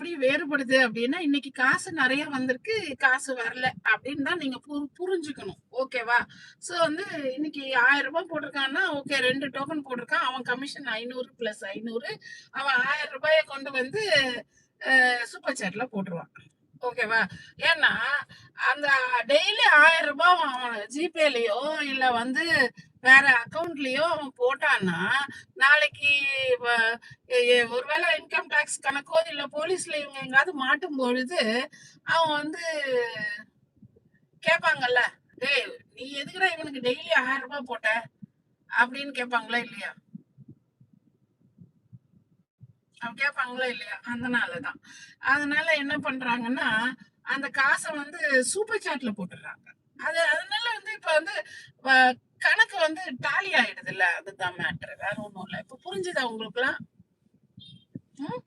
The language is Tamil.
எப்படி வேறுபடுது அப்படின்னா, இன்னைக்கு காசு நெறைய வந்திருக்கு, காசு வரல அப்படின்னு தான் நீங்க புரிஞ்சுக்கணும். ஓகேவா? ஸோ வந்து இன்னைக்கு ரூ. 1000 போட்டிருக்கான்னா, ஓகே 2 டோக்கன் போட்டிருக்கான். அவன் கமிஷன் 500 பிளஸ் 500 அவன் ரூ. 1000 கொண்டு வந்து சூப்பர் சாட்ல போட்டுருவான். ஓகேவா? ஏன்னா, அந்த டெய்லி ரூ. 1000 அவன் ஜிபேலயோ இல்ல வந்து வேற அக்கவுண்ட்லயோ அவன் போட்டான்னா, நாளைக்கு வ ஒருவேளை இன்கம் டாக்ஸ் கணக்கோ, இல்ல போலீஸ்ல இவங்க எங்கேயாவது மாட்டும் பொழுது, அவன் வந்து கேட்பாங்கல்ல, "டேய் நீ எதுக்குடா இவனுக்கு டெய்லி ரூ. 1000 போட்ட?" அப்படின்னு கேட்பாங்களா இல்லையா? அவன் கேட்பாங்களா இல்லையா? அதனாலதான். அதனால என்ன பண்றாங்கன்னா, அந்த காச வந்து சூப்பர் சாட்ல போட்டுர்றாங்க. அதனால வந்து இப்ப வந்து வ கணக்கு வந்து டாலி ஆயிடுதுல்ல. அதுதான் மேட்டர். வேற ஒண்ணும் இல்ல. இப்ப புரிஞ்சுதா உங்களுக்குலாம்? ம்.